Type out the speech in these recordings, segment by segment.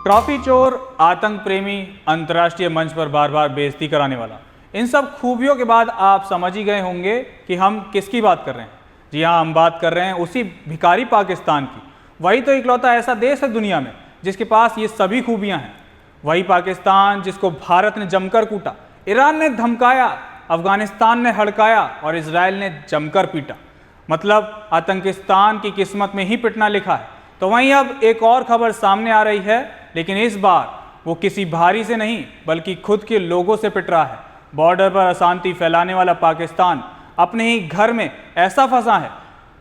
Trophy चोर, आतंक प्रेमी, अंतर्राष्ट्रीय मंच पर बार बार बेइज्जती कराने वाला, इन सब खूबियों के बाद आप समझ ही गए होंगे कि हम किसकी बात कर रहे हैं। जी हाँ, हम बात कर रहे हैं उसी भिखारी पाकिस्तान की। वही तो इकलौता ऐसा देश है दुनिया में जिसके पास ये सभी खूबियां हैं। वही पाकिस्तान जिसको भारत ने जमकर कूटा, ईरान ने धमकाया, अफगानिस्तान ने हड़काया और इजराइल ने जमकर पीटा। मतलब आतंकिस्तान की किस्मत में ही पिटना लिखा है। तो वहीं अब एक और खबर सामने आ रही है, लेकिन इस बार वो किसी भारी से नहीं बल्कि खुद के लोगों से पिट रहा है। बॉर्डर पर अशांति फैलाने वाला पाकिस्तान अपने ही घर में ऐसा फंसा है,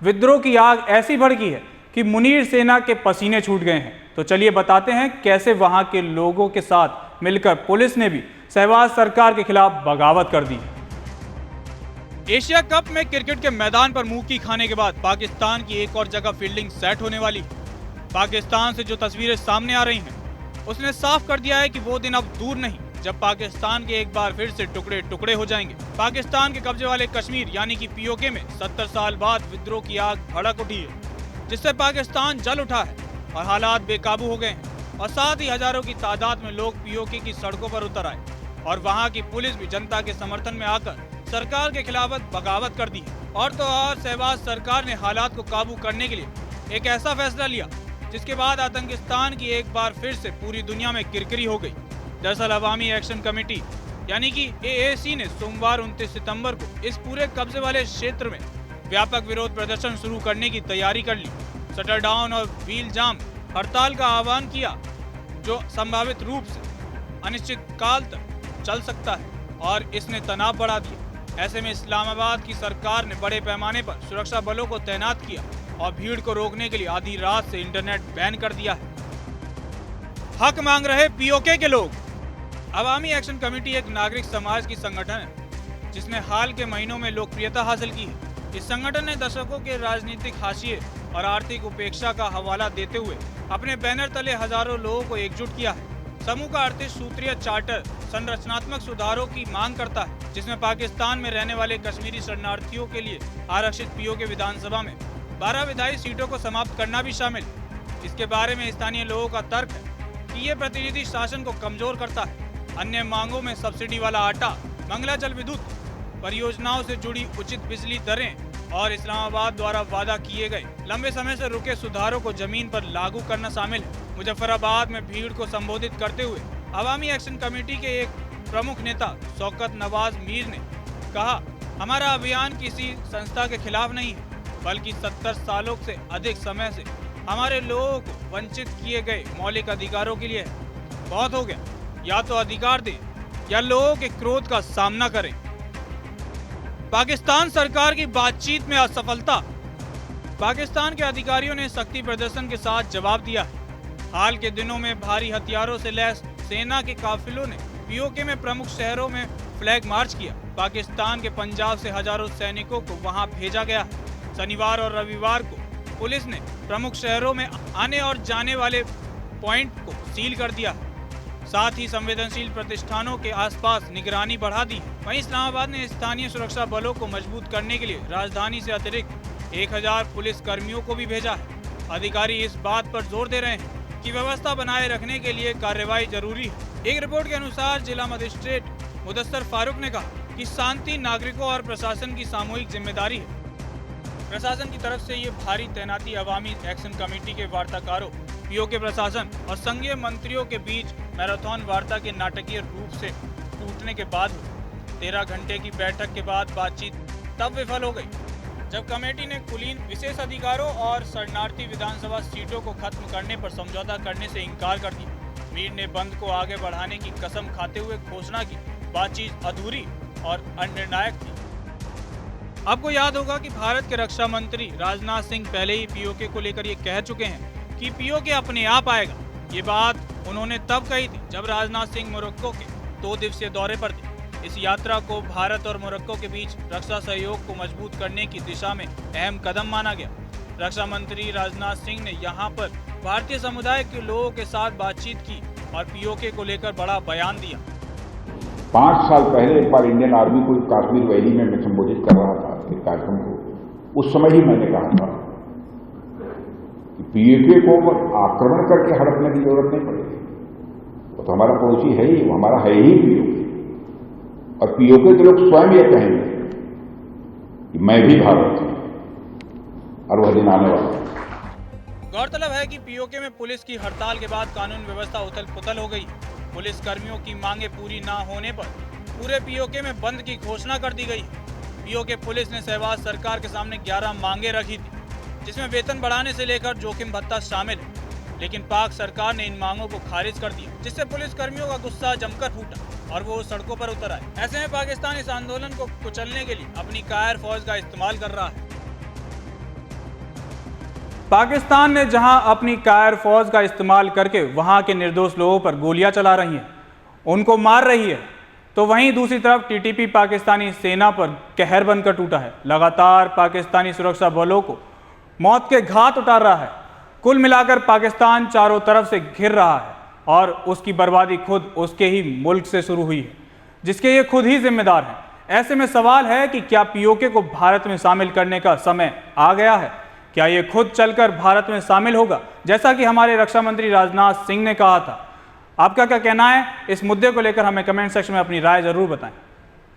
विद्रोह की आग ऐसी भड़की है कि मुनीर सेना के पसीने छूट गए हैं। तो चलिए बताते हैं कैसे वहां के लोगों के साथ मिलकर पुलिस ने भी शहबाज सरकार के खिलाफ बगावत कर दी। एशिया कप में क्रिकेट के मैदान पर मुंह खाने के बाद पाकिस्तान की एक और जगह फील्डिंग सेट होने वाली है। पाकिस्तान से जो तस्वीरें सामने आ रही हैं, उसने साफ कर दिया है कि वो दिन अब दूर नहीं जब पाकिस्तान के एक बार फिर से टुकड़े टुकड़े हो जाएंगे। पाकिस्तान के कब्जे वाले कश्मीर यानी कि पीओके में 70 साल बाद विद्रोह की आग भड़क उठी है, जिससे पाकिस्तान जल उठा है और हालात बेकाबू हो गए हैं। और साथ ही हजारों की तादाद में लोग पीओके की सड़कों पर उतर आए और वहां की पुलिस भी जनता के समर्थन में आकर सरकार के खिलाफ बगावत कर दी है। और तो और शहबाज सरकार ने हालात को काबू करने के लिए एक ऐसा फैसला लिया जिसके बाद आतंकिस्तान की एक बार फिर से पूरी दुनिया में किरकिरी हो गई। दरअसल अवामी एक्शन कमेटी यानी कि AAC ने सोमवार 29 सितंबर को इस पूरे कब्जे वाले क्षेत्र में व्यापक विरोध प्रदर्शन शुरू करने की तैयारी कर ली। शटर डाउन और व्हील जाम हड़ताल का आह्वान किया, जो संभावित रूप से अनिश्चित काल तक चल सकता है और इसने तनाव बढ़ा दिया। ऐसे में इस्लामाबाद की सरकार ने बड़े पैमाने पर सुरक्षा बलों को तैनात किया और भीड़ को रोकने के लिए आधी रात से इंटरनेट बैन कर दिया है। हक मांग रहे पीओके के लोग। अवामी एक्शन कमेटी एक नागरिक समाज की संगठन है जिसने हाल के महीनों में लोकप्रियता हासिल की है। इस संगठन ने दशकों के राजनीतिक हाशिए और आर्थिक उपेक्षा का हवाला देते हुए अपने बैनर तले हजारों लोगों को एकजुट किया है। समूह का 38 सूत्रीय चार्टर संरचनात्मक सुधारों की मांग करता है, जिसमें पाकिस्तान में रहने वाले कश्मीरी शरणार्थियों के लिए आरक्षित पीओके विधानसभा में 12 विधायी सीटों को समाप्त करना भी शामिल। इसके बारे में स्थानीय लोगों का तर्क है कि ये प्रतिनिधि शासन को कमजोर करता है। अन्य मांगों में सब्सिडी वाला आटा, मंगला जल विद्युत परियोजनाओं से जुड़ी उचित बिजली दरें और इस्लामाबाद द्वारा वादा किए गए लंबे समय से रुके सुधारों को जमीन पर लागू करना शामिल है। मुजफ्फराबाद में भीड़ को संबोधित करते हुए अवामी एक्शन कमेटी के एक प्रमुख नेता शौकत नवाज मीर ने कहा, हमारा अभियान किसी संस्था के खिलाफ नहीं है, बल्कि 70 सालों से अधिक समय से हमारे लोगों को वंचित किए गए मौलिक अधिकारों के लिए है। बहुत हो गया, या तो अधिकार दें या लोगों के क्रोध का सामना करें। पाकिस्तान सरकार की बातचीत में असफलता। पाकिस्तान के अधिकारियों ने शक्ति प्रदर्शन के साथ जवाब दिया है। हाल के दिनों में भारी हथियारों से लैस सेना के काफिलों ने पीओके में प्रमुख शहरों में फ्लैग मार्च किया। पाकिस्तान के पंजाब से हजारों सैनिकों को वहां भेजा गया है। शनिवार और रविवार को पुलिस ने प्रमुख शहरों में आने और जाने वाले पॉइंट को सील कर दिया है। साथ ही संवेदनशील प्रतिष्ठानों के आसपास निगरानी बढ़ा दी। वहीं इस्लामाबाद ने स्थानीय सुरक्षा बलों को मजबूत करने के लिए राजधानी से अतिरिक्त 1000 पुलिस कर्मियों को भी भेजा है। अधिकारी इस बात पर जोर दे रहे हैं कि व्यवस्था बनाए रखने के लिए कार्रवाई जरूरी है। एक रिपोर्ट के अनुसार जिला मजिस्ट्रेट मुदस्सर फारूक ने कहा कि शांति नागरिकों और प्रशासन की सामूहिक जिम्मेदारी है। प्रशासन की तरफ से ये भारी तैनाती अवामी एक्शन कमेटी के वार्ताकारों, पीओके प्रशासन और संघीय मंत्रियों के बीच मैराथन वार्ता के नाटकीय रूप से टूटने के बाद 13 घंटे की बैठक के बाद बातचीत तब विफल हो गई जब कमेटी ने कुलीन विशेष अधिकारों और शरणार्थी विधानसभा सीटों को खत्म करने पर समझौता करने से इनकार कर दिया। मीर ने बंद को आगे बढ़ाने की कसम खाते हुए घोषणा की बातचीत अधूरी और अनिर्णायक थी। आपको याद होगा कि भारत के रक्षा मंत्री राजनाथ सिंह पहले ही पीओके को लेकर ये कह चुके हैं कि पीओके अपने आप आएगा। ये बात उन्होंने तब कही थी जब राजनाथ सिंह मोरक्को के 2 दिवसीय दौरे पर थे। इस यात्रा को भारत और मोरक्को के बीच रक्षा सहयोग को मजबूत करने की दिशा में अहम कदम माना गया। रक्षा मंत्री राजनाथ सिंह ने यहाँ पर भारतीय समुदाय के लोगों के साथ बातचीत की और पीओके को लेकर बड़ा बयान दिया। 5 साल पहले एक बार इंडियन आर्मी को कश्मीर वैली में मैं संबोधित कर रहा था एक कार्यक्रम को। उस समय ही मैंने कहा था कि पीओके को आक्रमण करके हड़पने की जरूरत नहीं पड़ेगी। तो हमारा पड़ोसी है ही, वो हमारा है ही पीओके। और पीओके के लोग स्वयं ये कहेंगे कि मैं भी भारत हूं, और वह दिन आने वाला है। गौरतलब है कि पीओके में पुलिस की हड़ताल के बाद कानून व्यवस्था उथल पुथल हो गई। पुलिस कर्मियों की मांगे पूरी ना होने पर पूरे पीओके में बंद की घोषणा कर दी गई। पीओके पुलिस ने सहवाग सरकार के सामने 11 मांगे रखी थी, जिसमें वेतन बढ़ाने से लेकर जोखिम भत्ता शामिल है। लेकिन पाक सरकार ने इन मांगों को खारिज कर दिया, जिससे पुलिस कर्मियों का गुस्सा जमकर फूटा और वो सड़कों पर उतर आए। ऐसे में पाकिस्तान इस आंदोलन को कुचलने के लिए अपनी कायर फौज का इस्तेमाल कर रहा है। पाकिस्तान ने जहां अपनी कायर फौज का इस्तेमाल करके वहां के निर्दोष लोगों पर गोलियां चला रही हैं, उनको मार रही है, तो वहीं दूसरी तरफ टीटीपी पाकिस्तानी सेना पर कहर बनकर टूटा है। लगातार पाकिस्तानी सुरक्षा बलों को मौत के घाट उतार रहा है। कुल मिलाकर पाकिस्तान चारों तरफ से घिर रहा है और उसकी बर्बादी खुद उसके ही मुल्क से शुरू हुई है, जिसके ये खुद ही जिम्मेदार हैं। ऐसे में सवाल है कि क्या पीओके को भारत में शामिल करने का समय आ गया है? क्या ये खुद चलकर भारत में शामिल होगा, जैसा कि हमारे रक्षा मंत्री राजनाथ सिंह ने कहा था? आपका क्या कहना है? इस मुद्दे को लेकर हमें कमेंट सेक्शन में अपनी राय जरूर बताएं।